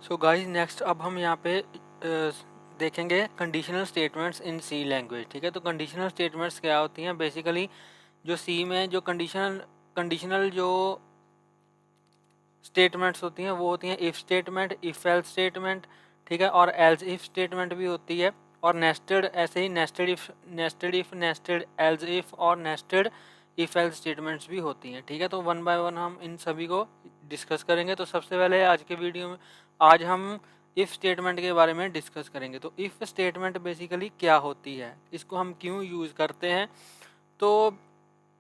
So guys next अब हम यहाँ पे देखेंगे conditional statements in C language. ठीक है, तो कंडीशनल स्टेटमेंट्स क्या होती हैं? बेसिकली जो सी में जो कंडीशनल जो स्टेटमेंट्स होती हैं वो होती हैं if statement, if else statement, ठीक है, और एल्स इफ़ स्टेटमेंट भी होती है, और नेस्टेड ऐसे ही nested if nested else if और नेस्टेड इफ़ एल्स स्टेटमेंट्स भी होती हैं। ठीक है, तो वन बाय वन हम इन सभी को डिस्कस करेंगे। तो सबसे पहले आज के वीडियो में आज हम इफ़ स्टेटमेंट के बारे में डिस्कस करेंगे। तो इफ़ स्टेटमेंट बेसिकली क्या होती है, इसको हम क्यों यूज़ करते हैं? तो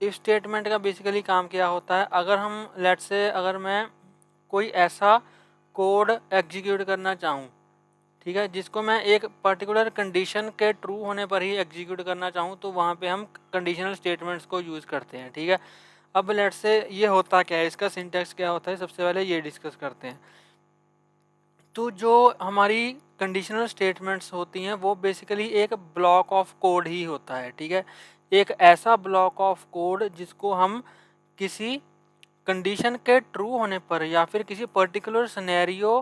इफ़ स्टेटमेंट का बेसिकली काम क्या होता है? अगर हम लेट्स से अगर मैं कोई ऐसा कोड एग्जीक्यूट करना चाहूँ, ठीक है, जिसको मैं एक पर्टिकुलर कंडीशन के ट्रू होने पर ही एग्जीक्यूट करना चाहूँ, तो वहाँ पे हम कंडीशनल स्टेटमेंट्स को यूज़ करते हैं। ठीक है, अब लेट्स से ये होता क्या है, इसका सिंटैक्स क्या होता है, सबसे पहले ये डिस्कस करते हैं। तो जो हमारी कंडीशनल स्टेटमेंट्स होती हैं वो बेसिकली एक ब्लॉक ऑफ कोड ही होता है। ठीक है, एक ऐसा ब्लॉक ऑफ कोड जिसको हम किसी कंडीशन के ट्रू होने पर या फिर किसी पर्टिकुलर सिनेरियो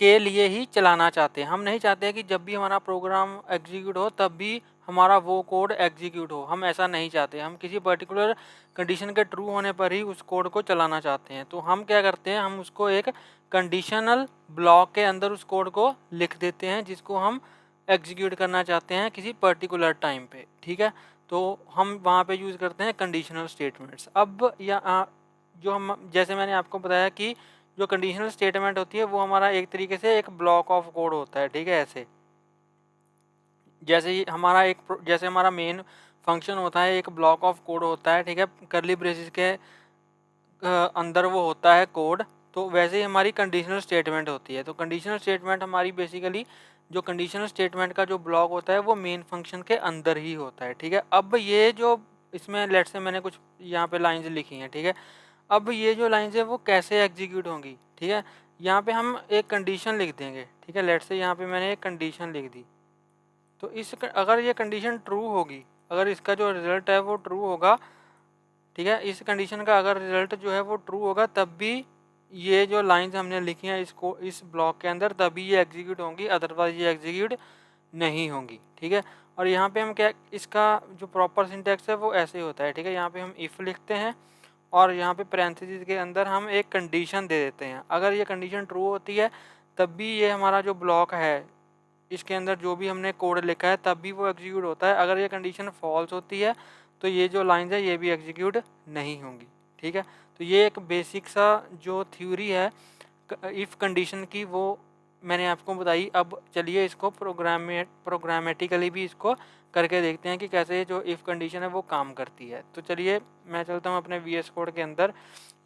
के लिए ही चलाना चाहते हैं। हम नहीं चाहते हैं कि जब भी हमारा प्रोग्राम एग्जीक्यूट हो तब भी हमारा वो कोड एग्जीक्यूट हो, हम ऐसा नहीं चाहते। हम किसी पर्टिकुलर कंडीशन के ट्रू होने पर ही उस कोड को चलाना चाहते हैं। तो हम क्या करते हैं, हम उसको एक कंडीशनल ब्लॉक के अंदर उस कोड को लिख देते हैं जिसको हम एग्जीक्यूट करना चाहते हैं किसी पर्टिकुलर टाइम पे। ठीक है, तो हम वहाँ पे यूज़ करते हैं कंडीशनल स्टेटमेंट्स। अब या जो हम जैसे मैंने आपको बताया कि जो कंडीशनल स्टेटमेंट होती है वो हमारा एक तरीके से एक ब्लॉक ऑफ कोड होता है। ठीक है, ऐसे जैसे हमारा मेन फंक्शन होता है एक ब्लॉक ऑफ कोड होता है। ठीक है, करली ब्रेसेस के अंदर वो होता है कोड, तो वैसे ही हमारी कंडीशनल स्टेटमेंट होती है। तो कंडीशनल स्टेटमेंट हमारी बेसिकली जो कंडीशनल स्टेटमेंट का जो ब्लॉक होता है वो मेन फंक्शन के अंदर ही होता है। ठीक है, अब ये जो इसमें लेट्स से मैंने कुछ यहाँ पे लाइंस लिखी हैं। ठीक है, अब ये जो लाइंस है वो कैसे एग्जीक्यूट होंगी? ठीक है, यहाँ पे हम एक कंडीशन लिख देंगे। ठीक है, लेट्स से यहाँ पे मैंने एक कंडीशन लिख दी, तो अगर ये कंडीशन ट्रू होगी, अगर इसका जो रिजल्ट है वो ट्रू होगा, ठीक है, इस कंडीशन का अगर रिजल्ट जो है वो ट्रू होगा तब भी ये जो लाइंस हमने लिखी हैं इसको इस ब्लॉक के अंदर तभी ये एग्जीक्यूट होंगी, अदरवाइज ये एग्जीक्यूट नहीं होंगी। ठीक है, और यहाँ पे हम क्या, इसका जो प्रॉपर सिंटैक्स है वो ऐसे ही होता है। ठीक है, यहाँ पे हम इफ़ लिखते हैं और यहाँ पे पैरेंथेसिस के अंदर हम एक कंडीशन दे देते हैं। अगर ये कंडीशन ट्रू होती है तब भी ये हमारा जो ब्लॉक है इसके अंदर जो भी हमने कोड लिखा है तब भी वो एग्जीक्यूट होता है। अगर ये कंडीशन फॉल्स होती है तो ये जो लाइंस है ये भी एग्जीक्यूट नहीं होंगी। ठीक है, तो ये एक बेसिक सा जो थ्योरी है इफ़ कंडीशन की वो मैंने आपको बताई। अब चलिए इसको प्रोग्रामेटिकली भी इसको करके देखते हैं कि कैसे जो इफ़ कंडीशन है वो काम करती है। तो चलिए मैं चलता हूँ अपने VS कोड के अंदर।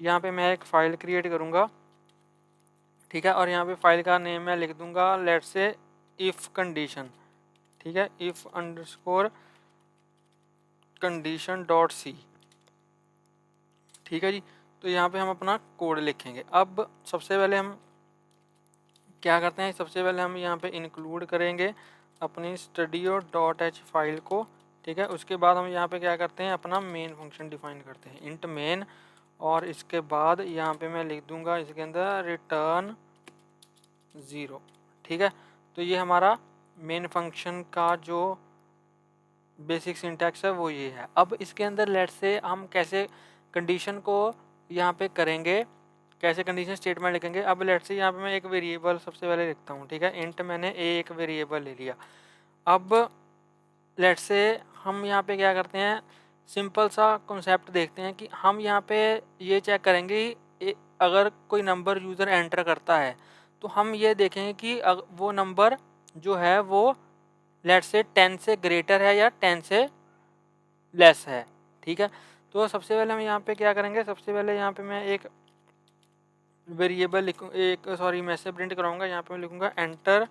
यहाँ पे मैं एक फ़ाइल क्रिएट करूँगा। ठीक है, और यहाँ पे फाइल का नेम मैं लिख दूँगा लेट्स से इफ़ कंडीशन। ठीक है, if underscore condition dot c. ठीक है जी, तो यहाँ पे हम अपना कोड लिखेंगे। अब सबसे पहले हम क्या करते हैं, सबसे पहले हम यहाँ पे इंक्लूड करेंगे अपनी studio.h फाइल को। ठीक है, उसके बाद हम यहाँ पे क्या करते हैं, अपना मेन फंक्शन डिफाइन करते हैं इंट मेन, और इसके बाद यहाँ पे मैं लिख दूँगा इसके अंदर रिटर्न 0। ठीक है, तो ये हमारा मेन फंक्शन का जो बेसिक सिंटैक्स है वो ये है। अब इसके अंदर लेट्स से हम कैसे कंडीशन को यहाँ पे करेंगे, कैसे कंडीशन स्टेटमेंट लिखेंगे। अब लेट्स से यहाँ पे मैं एक वेरिएबल सबसे पहले लिखता हूँ। ठीक है, इंट मैंने एक वेरिएबल ले लिया। अब लेट्स से हम यहाँ पे क्या करते हैं, सिंपल सा कॉन्सेप्ट देखते हैं कि हम यहाँ पे ये चेक करेंगे अगर कोई नंबर यूज़र एंटर करता है तो हम ये देखेंगे कि वो नंबर जो है वो लेट्स से 10 से ग्रेटर है या 10 से लेस है। ठीक है, तो सबसे पहले हम यहाँ पे क्या करेंगे, सबसे पहले यहाँ पे मैं एक वेरिएबल लिखूँ, एक सॉरी मैसेज प्रिंट कराऊंगा। यहाँ पे मैं लिखूँगा enter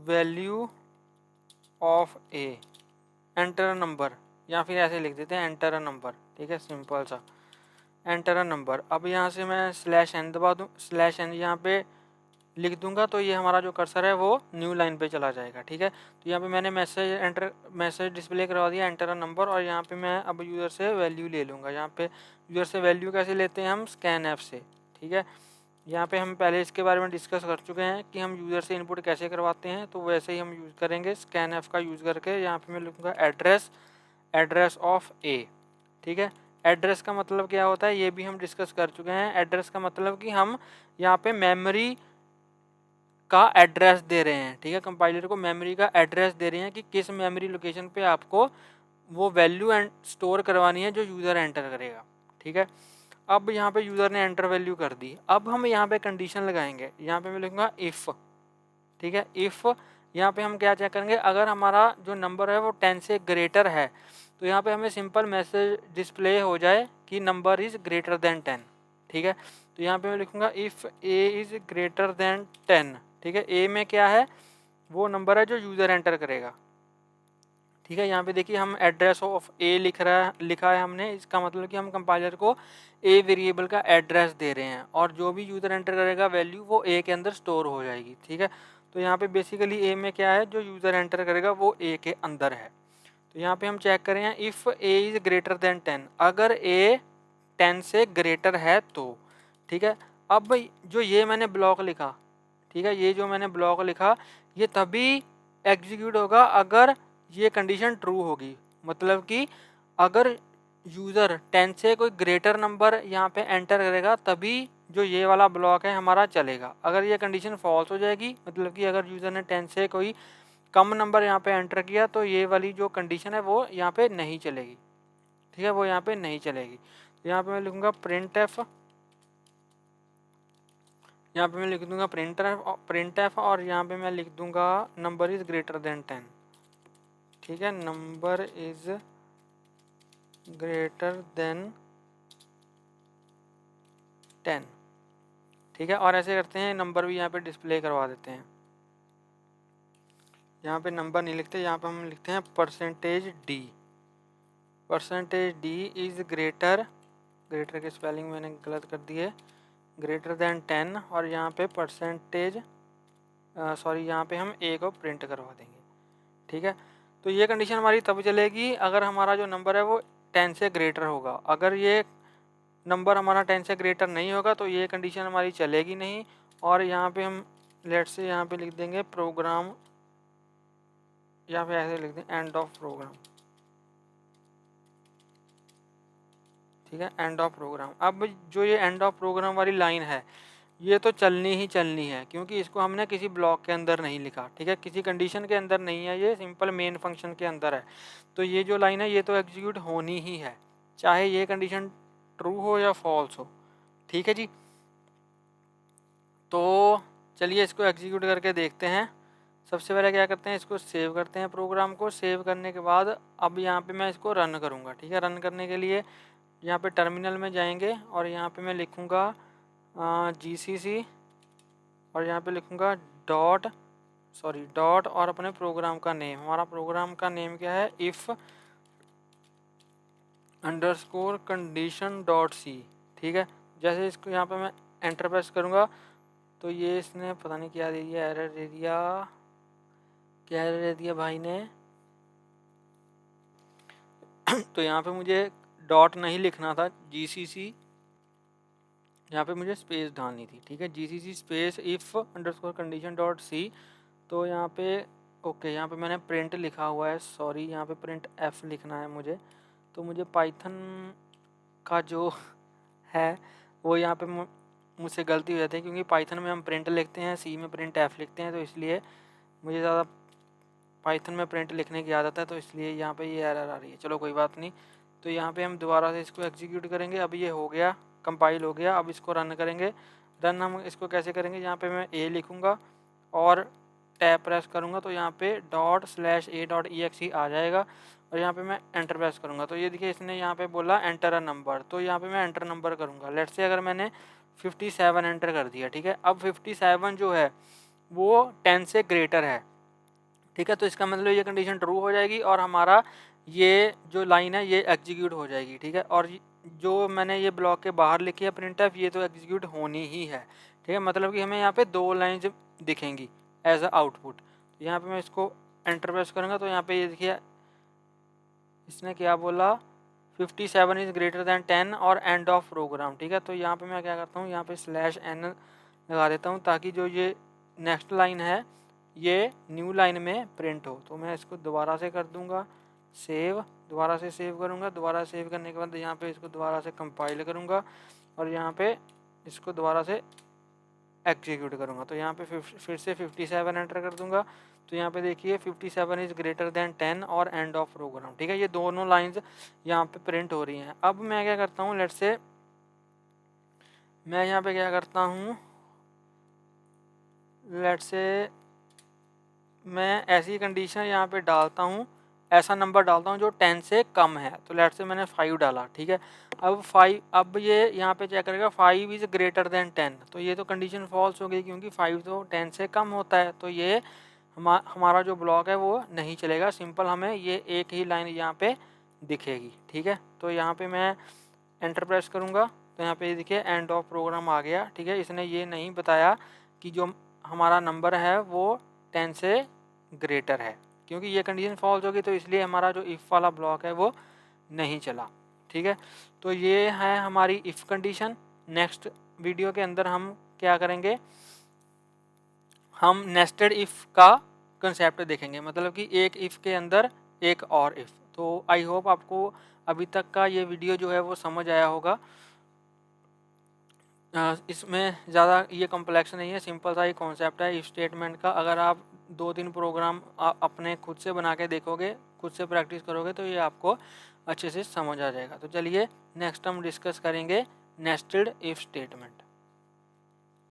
value of A, enter number, या फिर ऐसे लिख देते हैं एंटर नंबर। ठीक है, सिंपल सा एंटर नंबर। अब यहाँ से मैं स्लैश एन दबा दूँ, स्लैश एन यहाँ पे लिख दूंगा तो ये हमारा जो कर्सर है वो न्यू लाइन पे चला जाएगा। ठीक है, तो यहाँ पे मैंने मैसेज डिस्प्ले करवा दिया एंटर नंबर, और यहाँ पे मैं अब यूज़र से वैल्यू ले लूँगा। यहाँ पे यूज़र से वैल्यू कैसे लेते हैं हम, स्कैन ऐप से। ठीक है, यहाँ पे हम पहले इसके बारे में डिस्कस कर चुके हैं कि हम यूज़र से इनपुट कैसे करवाते हैं, तो वैसे ही हम यूज़ करेंगे स्कैन का यूज़ करके। यहाँ पे मैं लिखूँगा एड्रेस ऑफ ए, ठीक है। एड्रेस का मतलब क्या होता है ये भी हम डिस्कस कर चुके हैं। एड्रेस का मतलब कि हम यहाँ पे मेमोरी का एड्रेस दे रहे हैं, ठीक है। कंपाइलर को मेमोरी का एड्रेस दे रहे हैं कि किस मेमोरी लोकेशन पे आपको वो वैल्यू स्टोर करवानी है जो यूज़र एंटर करेगा, ठीक है। अब यहाँ पे यूज़र ने एंटर वैल्यू कर दी, अब हम यहाँ पे कंडीशन लगाएंगे। यहाँ पे मैं लिखूँगा इफ़, ठीक है। इफ़ यहाँ पे हम क्या चेक करेंगे, अगर हमारा जो नंबर है वो 10 से ग्रेटर है तो यहाँ पे हमें सिंपल मैसेज डिस्प्ले हो जाए कि नंबर इज़ ग्रेटर देन 10, ठीक है। तो यहाँ पे मैं लिखूँगा if A is greater than 10, ठीक है। ए में क्या है, वो नंबर है जो यूज़र एंटर करेगा, ठीक है। यहाँ पे देखिए हम एड्रेस ऑफ ए लिखा है हमने, इसका मतलब कि हम कंपाइलर को ए वेरिएबल का एड्रेस दे रहे हैं और जो भी यूज़र एंटर करेगा वैल्यू वो ए के अंदर स्टोर हो जाएगी, ठीक है। तो यहाँ पे बेसिकली ए में क्या है, जो यूज़र एंटर करेगा वो ए के अंदर है। तो यहाँ पे हम चेक करें हैं if A is greater than 10, अगर ए 10 से ग्रेटर है तो, ठीक है। अब जो ये मैंने ब्लॉक लिखा, ठीक है, ये जो मैंने ब्लॉक लिखा ये तभी एग्जीक्यूट होगा अगर ये कंडीशन ट्रू होगी। मतलब कि अगर यूज़र 10 से कोई ग्रेटर नंबर यहाँ पे एंटर करेगा तभी जो ये वाला ब्लॉक है हमारा चलेगा। अगर ये कंडीशन फॉल्स हो जाएगी, मतलब कि अगर यूज़र ने 10 से कोई कम नंबर यहाँ पे एंटर किया तो ये वाली जो कंडीशन है वो यहाँ पे नहीं चलेगी, ठीक है, वो यहाँ पे नहीं चलेगी। तो यहाँ पे मैं लिखूँगा प्रिंट एफ, यहाँ पे मैं लिख दूंगा प्रिंट एफ और यहाँ पे मैं लिख दूंगा नंबर इज़ ग्रेटर देन 10, ठीक है। नंबर इज़ ग्रेटर देन 10, ठीक है। और ऐसे करते हैं नंबर भी यहाँ पे डिस्प्ले करवा देते हैं। यहाँ पे नंबर नहीं लिखते, यहाँ पे हम लिखते हैं परसेंटेज डी इज़ ग्रेटर की स्पेलिंग मैंने गलत कर दी है, ग्रेटर देन 10 और यहाँ पे यहाँ पे हम ए को प्रिंट करवा देंगे, ठीक है। तो ये कंडीशन हमारी तब चलेगी अगर हमारा जो नंबर है वो 10 से ग्रेटर होगा। अगर ये नंबर हमारा 10 से ग्रेटर नहीं होगा तो ये कंडीशन हमारी चलेगी नहीं। और यहाँ पे हम लेट्स से यहाँ पे लिख देंगे प्रोग्राम, या फिर ऐसे लिख दें एंड ऑफ प्रोग्राम, ठीक है, एंड ऑफ प्रोग्राम। अब जो ये एंड ऑफ प्रोग्राम वाली लाइन है ये तो चलनी ही चलनी है क्योंकि इसको हमने किसी ब्लॉक के अंदर नहीं लिखा, ठीक है, किसी कंडीशन के अंदर नहीं है, ये सिंपल मेन फंक्शन के अंदर है। तो ये जो लाइन है ये तो एग्जीक्यूट होनी ही है, चाहे ये कंडीशन ट्रू हो या फॉल्स हो, ठीक है जी। तो चलिए इसको एग्जीक्यूट करके देखते हैं। सबसे पहले क्या करते हैं, इसको सेव करते हैं प्रोग्राम को। सेव करने के बाद अब यहाँ पे मैं इसको रन करूँगा, ठीक है। रन करने के लिए यहाँ पे टर्मिनल में जाएंगे और यहाँ पे मैं लिखूँगा GCC और यहाँ पे लिखूँगा डॉट और अपने प्रोग्राम का नेम। हमारा प्रोग्राम का नेम क्या है, if underscore condition dot c, ठीक है। जैसे इसको यहाँ पे मैं एंटर प्रेस करूँगा तो ये इसने पता नहीं क्या दे दिया, एरर दे दिया, क्या एरर दे दिया भाई ने। तो यहाँ पे मुझे डॉट नहीं लिखना था, GCC, यहाँ पे मुझे स्पेस डालनी थी, ठीक है, GCC space if underscore condition dot c. तो यहाँ पे ओके, यहाँ पे मैंने प्रिंट लिखा हुआ है, सॉरी, यहाँ पे प्रिंट एफ लिखना है मुझे। तो मुझे पाइथन का जो है वो यहाँ पे मुझसे गलती हो जाती है क्योंकि पाइथन में हम प्रिंट लिखते हैं, सी में प्रिंट एफ लिखते हैं, तो इसलिए मुझे ज़्यादा पाइथन में प्रिंट लिखने की आदत है, तो इसलिए यहाँ पे ये एरर आ रही है। चलो कोई बात नहीं। तो यहाँ पे हम दोबारा से इसको एग्जीक्यूट करेंगे। अब ये हो गया, कंपाइल हो गया। अब इसको रन करेंगे। रन हम इसको कैसे करेंगे, यहाँ पे मैं ए लिखूँगा और टैब प्रेस करूँगा तो यहाँ पे ./a.exe आ जाएगा और यहाँ पे मैं एंटर प्रेस करूँगा तो ये देखिए इसने यहाँ पे बोला एंटर अ नंबर, तो यहाँ पे मैं एंटर नंबर करूँगा। लेट्स से अगर मैंने 57 एंटर कर दिया, ठीक है। अब 57 जो है वो 10 से ग्रेटर है, ठीक है। तो इसका मतलब ये कंडीशन ट्रू हो जाएगी और हमारा ये जो लाइन है ये एग्जीक्यूट हो जाएगी, ठीक है। और जो मैंने ये ब्लॉक के बाहर लिखी है प्रिंट एफ, ये तो एग्जीक्यूट होनी ही है, ठीक है। मतलब कि हमें यहाँ पे 2 लाइन्स दिखेंगी एज अ आउटपुट। तो यहाँ पे मैं इसको एंटर प्रेस करूँगा तो यहाँ पे ये देखिए इसने क्या बोला, 57 इज़ ग्रेटर दैन 10 और एंड ऑफ प्रोग्राम। ठीक है, तो यहाँ पे मैं क्या करता हूँ, यहाँ पे /n लगा देता हूँ ताकि जो ये नेक्स्ट लाइन है ये न्यू लाइन में प्रिंट हो। तो मैं इसको दोबारा से कर दूँगा सेव, दोबारा से सेव करूँगा, दोबारा सेव करने के बाद यहाँ पे इसको दोबारा से कंपाइल करूँगा और यहाँ पे इसको दोबारा से एग्जीक्यूट करूँगा। तो यहाँ पे फिर से 57 एंटर कर दूँगा। तो यहाँ पे देखिए 57 इज़ ग्रेटर दैन 10 और एंड ऑफ प्रोग्राम। ठीक है, ये दोनों लाइंस यहाँ पे प्रिंट हो रही हैं। अब मैं क्या करता हूँ, लेट्स से मैं यहाँ पे क्या करता हूँ, लेट्स से मैं ऐसी कंडीशन यहाँ पे डालता हूँ, ऐसा नंबर डालता हूँ जो 10 से कम है। तो लेट्स से मैंने 5 डाला। ठीक है, अब ये यहाँ पे चेक करेगा 5 इज़ ग्रेटर दैन 10। तो ये तो कंडीशन फॉल्स हो गई क्योंकि 5 तो 10 से कम होता है। तो ये हमारा जो ब्लॉक है वो नहीं चलेगा, सिंपल हमें ये एक ही लाइन यहाँ पे दिखेगी। ठीक है, तो यहाँ पे मैं एंटर प्रेस करूँगा तो यहाँ पे देखिए एंड ऑफ प्रोग्राम आ गया। ठीक है, इसने ये नहीं बताया कि जो हमारा नंबर है वो 10 से ग्रेटर है, क्योंकि ये कंडीशन फॉल्स होगी तो इसलिए हमारा जो इफ़ वाला ब्लॉक है वो नहीं चला। ठीक है, तो ये है हमारी इफ़ कंडीशन। नेक्स्ट वीडियो के अंदर हम क्या करेंगे, हम नेस्टेड इफ़ का कंसेप्ट देखेंगे, मतलब कि एक इफ़ के अंदर एक और इफ़। तो आई होप आपको अभी तक का ये वीडियो जो है वो समझ आया होगा। इसमें ज़्यादा ये कॉम्प्लेक्स नहीं है, सिंपल सा ही कॉन्सेप्ट है इफ स्टेटमेंट का। अगर आप 2-3 प्रोग्राम अपने खुद से बना के देखोगे, खुद से प्रैक्टिस करोगे तो ये आपको अच्छे से समझ आ जाएगा। तो चलिए नेक्स्ट हम डिस्कस करेंगे नेस्टेड इफ स्टेटमेंट।